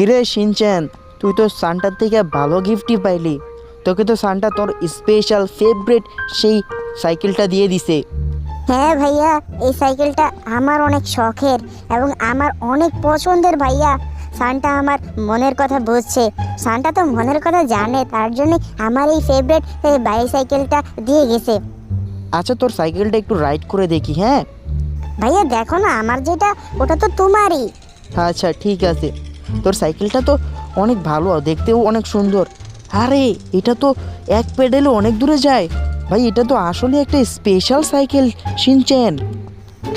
কিরে শিনচ্যান, তুই তো সান্টার থেকে ভালো গিফটই পাইলি। তোকে তো সান্টা তোর স্পেশাল ফেভারিট সেই সাইকেলটা দিয়ে দিছে। হ্যাঁ ভাইয়া, এই সাইকেলটা আমার অনেক শখের এবং আমার অনেক পছন্দের ভাইয়া। সান্টা আমার মনের কথা বুঝছে, সান্টা তো মনের কথা জানে, তার জন্য আমার এই ফেভারিট বাইসাইকেলটা দিয়ে গেছে। আচ্ছা, তোর সাইকেলটা একটু রাইড করে দেখি। হ্যাঁ ভাইয়া দেখো না, আমার যেটা ওটা তো তোমারই। আচ্ছা ঠিক আছে, তোর সাইকেলটা তো অনেক ভালো, দেখতেও অনেক সুন্দর। আরে এটা তো এক পেডেলে অনেক দূরে যায়। ভাই এটা তো আসলে একটা স্পেশাল সাইকেল শিনচ্যান।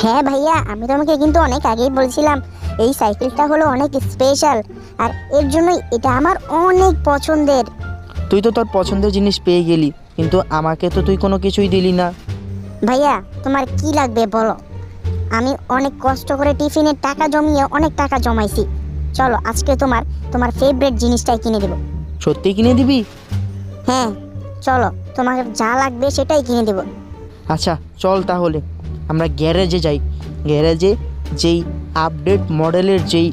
হ্যাঁ ভাইয়া, আমি তোমাকে কিন্তু অনেক আগেই বলছিলাম এই সাইকেলটা হলো অনেক স্পেশাল, আর এর জন্যই এটা আমার অনেক পছন্দের। তুই তো তোর পছন্দের জিনিস পেয়ে গেলি, কিন্তু আমাকে তো তুই কোনো কিছুই দিলি না। ভাইয়া তোমার কি লাগবে বলো, আমি অনেক কষ্ট করে টিফিনের টাকা জমিয়ে অনেক টাকা জমাইছি। চলো আজকে তোমার তোমার ফেভারিট জিনিসটাই কিনে দেবো। সত্যি কিনে দিবি? হ্যাঁ চলো, তোমার যা লাগবে সেটাই কিনে দেবো। আচ্ছা চল তাহলে আমরা গ্যারেজে যাই। গ্যারেজে যেই আপডেট মডেলের যেই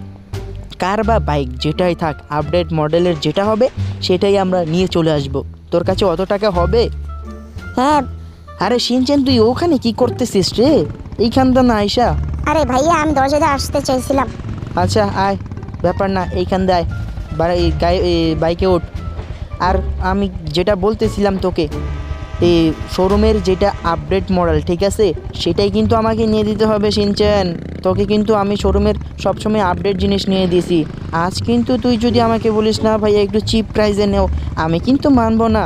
কার বা বাইক যেটাই থাক, আপডেট মডেলের যেটা হবে সেটাই আমরা নিয়ে চলে আসব। তোর কাছে অত টাকা হবে? হ্যাঁ। আরে শিনচ্যান, তুই ওখানে কি করতেছিস রে? এইখানটা না আইসা। আরে ভাইয়া আমি দরজাতে আসতে চাইছিলাম। আচ্ছা আয়, ব্যাপার না, এইখান দিয়ে আয়, বাইকে ওঠ। আর আমি যেটা বলতেছিলাম তোকে, এই শোরুমের যেটা আপডেট মডেল, ঠিক আছে, সেটাই কিন্তু আমাকে নিয়ে দিতে হবে শিনচ্যান। তোকে কিন্তু আমি শোরুমের সবসময় আপডেট জিনিস নিয়ে দিয়েছি। আজ কিন্তু তুই যদি আমাকে বলিস না ভাইয়া একটু চিপ প্রাইসে নেও, আমি কিন্তু মানবো না।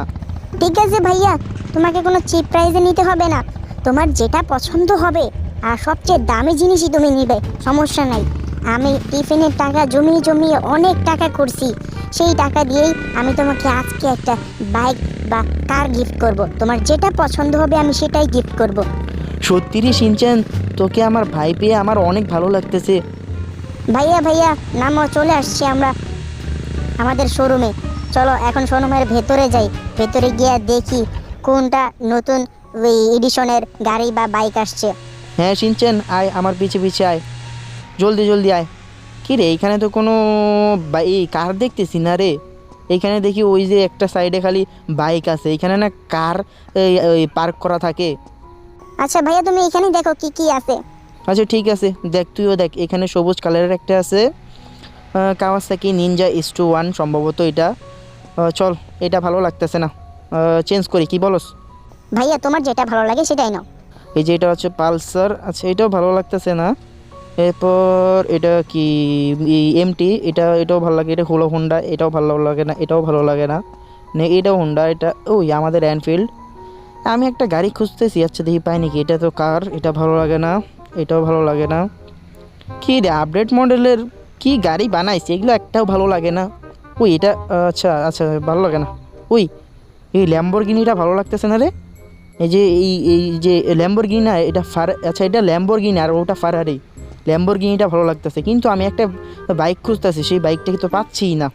ঠিক আছে ভাইয়া, তোমাকে কোনো চিপ প্রাইসে নিতে হবে না, তোমার যেটা পছন্দ হবে আর সবচেয়ে দামি জিনিসই তুমি নিবে, সমস্যা নাই। আমি টিফিনের টাকা জমিয়ে জমিয়ে অনেক টাকা করছি, সেই টাকা দিয়েই আমি তোমাকে আজকে একটা বাইক বা কার গিফট করব। তোমার যেটা পছন্দ হবে আমি সেটাই গিফট করব। সত্যি রে শিনচ্যান, তোকে আমার ভাই পেয়ে আমার অনেক ভালো লাগতেছে। ভাইয়া ভাইয়া নামো, চলে আসছি আমরা আমাদের শোরুমে। চলো এখন শোরুমের ভেতরে যাই, ভেতরে গিয়ে দেখি কোনটা নতুন এডিশনের গাড়ি বা বাইক আসছে। হ্যাঁ শিনচ্যান, আয় আমার পিছে পিছে আয়, জলদি জলদি আয়। কী রে, এইখানে তো কোনো এই কার দেখতেছি না রে। এইখানে দেখি ওই যে একটা সাইডে খালি বাইক আছে, এইখানে না কার পার্ক করা থাকে। আচ্ছা ভাইয়া তুমি এখানে দেখো কি কি আছে। আচ্ছা ঠিক আছে, দেখ তুইও দেখ, এখানে সবুজ কালারের একটা আছে, কাওয়াসাকি নিনজা S21 সম্ভবত এটা। চল, এটা ভালো লাগতেছে না, চেঞ্জ করি, কি বলস? ভাইয়া তোমার যেটা ভালো লাগে সেটাই নাও। এই যে এটা হচ্ছে পালসার, আচ্ছা এটাও ভালো লাগতেছে না। এরপর এটা কি MT, এটাও ভালো লাগে। এটা হলো হোন্ডা, এটাও ভালো লাগে না, এটাও ভালো লাগে না। এটাও হোন্ডা, এটা ওই আমাদের এনফিল্ড। আমি একটা গাড়ি খুঁজতেছি, আচ্ছা দেখি পাই নাকি। এটা তো কার, এটা ভালো লাগে না, এটাও ভালো লাগে না। কী রে, আপডেট মডেলের কি গাড়ি বানাইছে এগুলো একটাও ভালো লাগে না। ওই এটা, আচ্ছা আচ্ছা ভালো লাগে না। ওই এই ল্যাম্বরগিনিটা ভালো লাগতেছে না রে। এই যে এই যে ল্যাম্বরগিনি না, এটা আচ্ছা এটা ল্যাম্বরগিনি আর ওটা ফারারি। ল্যাম্বরগিনিটা ভালো লাগতেছে, কিন্তু আমি একটা বাইক খুঁজতেছি, সেই বাইকটাকে তো পাচ্ছিই না।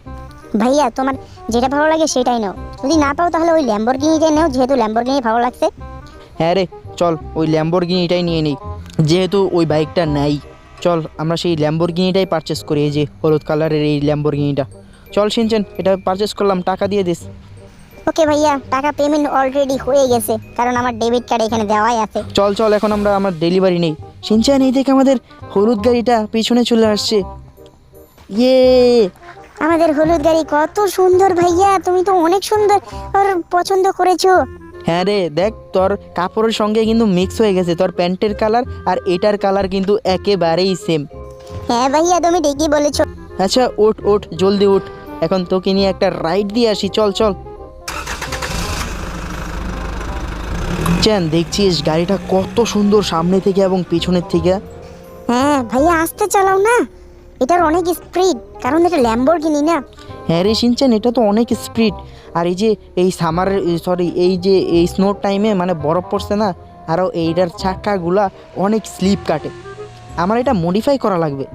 ভাইয়া তোমার যেটা ভালো লাগে সেটাই নাও, যদি না পাও তাহলে ওই ল্যাম্বরগিনিটাই নাও, যেহেতু ল্যাম্বরগিনি ভালো লাগছে। হ্যাঁ রে, চল ওই ল্যাম্বরগিনিটাই নিয়ে নিই, যেহেতু ওই বাইকটা নাই। চল আমরা সেই ল্যাম্বরগিনিটাই পারচেস করি, এই যে হলুদ কালারের এই ল্যাম্বরগিনিটা। চল শিনচ্যান, এটা পারচেস করলাম, টাকা দিয়ে দিস। ওকে ভাইয়া, টাকা পেমেন্ট অলরেডি হয়ে গেছে, কারণ আমার ডেবিট কার্ড এখানে দেওয়াই আছে। চল চল, এখন আমরা আমার ডেলিভারি নেই। শিনচ্যান এই দেখে আমাদের হলুদ গাড়িটা পিছনে চলে আসছে। ইয়ে, আমাদের হলুদ গাড়ি কত সুন্দর ভাইয়া, তুমি তো অনেক সুন্দর আর পছন্দ করেছো। হ্যাঁ রে, দেখ তোর কাপড়ের সঙ্গে কিন্তু মিক্স হয়ে গেছে, তোর প্যান্টের কালার আর এটার কালার কিন্তু একেবারেই সেম। হ্যাঁ ভাইয়া তুমি ঠিকই বলেছো। আচ্ছা ওঠ ওঠ, জলদি উঠ, এখন তোকে নিয়ে একটা রাইড দিয়ে আসি, চল চল। চ্যান দেখছিস গাড়িটা কত সুন্দর সামনে থেকে এবং পিছনের থেকে। হ্যাঁ ভাইয়া আস্তে চালাও না, এটার অনেক স্পিড, কারণ এটা ল্যাম্বরগিনি না। হ্যাঁ রে শিনচ্যান, এটা তো অনেক স্পিড। আর এই যে এই সামারের এই যে এই স্নোর টাইমে মানে বরফ পড়ছে না, আরও এইটার চাকাগুলা অনেক স্লিপ কাটে। আমার এটা মডিফাই করা লাগবে।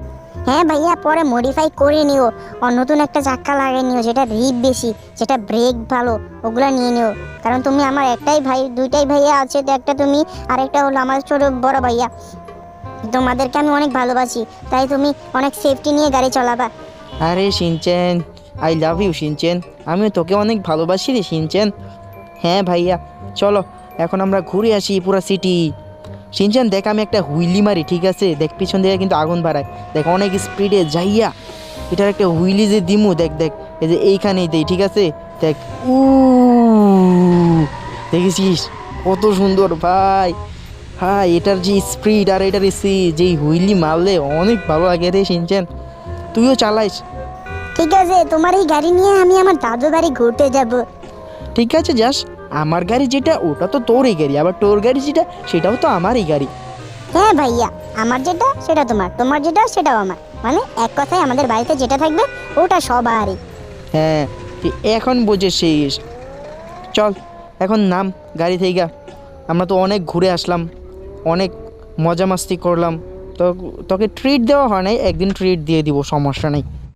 হ্যাঁ ভাইয়া পরে মডিফাই করে নিও, আর নতুন একটা চাক্কা লাগিয়ে নিও যেটা রিপ বেশি, যেটা ব্রেক ভালো, ওগুলা নিয়ে নিও। কারণ তুমি আমার একটাই ভাই, দুইটাই ভাইয়া আছে, তো একটা তুমি আর একটা হলো আমার ছোট বড় ভাইয়া। তোমাদেরকে আমি অনেক ভালোবাসি, তাই তুমি অনেক সেফটি নিয়ে গাড়ি চালাবা। আরে Shin-chan, I love you Shin-chan, আমি তোকে অনেক ভালোবাসি রে শিনচেন। হ্যাঁ ভাইয়া, চলো এখন আমরা ঘুরে আসি পুরা সিটি। শিনচেন দেখ, আমি একটা হুইলি মারি, ঠিক আছে? দেখ পিছন দিকে কিন্তু আগুন বাড়ায়, দেখ অনেক স্পিডে যাইয়া এটার একটা হুইলি যে দিমু, দেখ দেখ এই যে এইখানেই দেই, ঠিক আছে? দেখ, উ দেখেছিস কত সুন্দর ভাই। হ্যাঁ, এটার যে স্পিড আর এটার যেই হুইলি মারলে অনেক ভালো লাগে রে শিনচেন, তুইও চালাইস। ঠিক আছে, তোমার এই গাড়ি নিয়ে আমি আমার দাদু বাড়ি ঘুরতে যাব। ঠিক আছে যাস, আমার গাড়ি যেটা ওটা তো তোরই গাড়ি, আবার তোর গাড়ি যেটা সেটাও তো আমারই গাড়ি। হ্যাঁ ভাইয়া, আমার যেটা সেটা তোমার, তোমার যেটা সেটাও আমার, মানে এক কথায় আমাদের বাড়িতে যেটা থাকবে ওটা সবারই। হ্যাঁ, তুই এখন বুঝেছিস। চল এখন নাম গাড়ি থেকে, আমরা তো অনেক ঘুরে আসলাম, অনেক মজা মাস্তি করলাম। তো তোকে ট্রিট দেওয়া হয় নাই, একদিন ট্রিট দিয়ে দিব, সমস্যা নেই।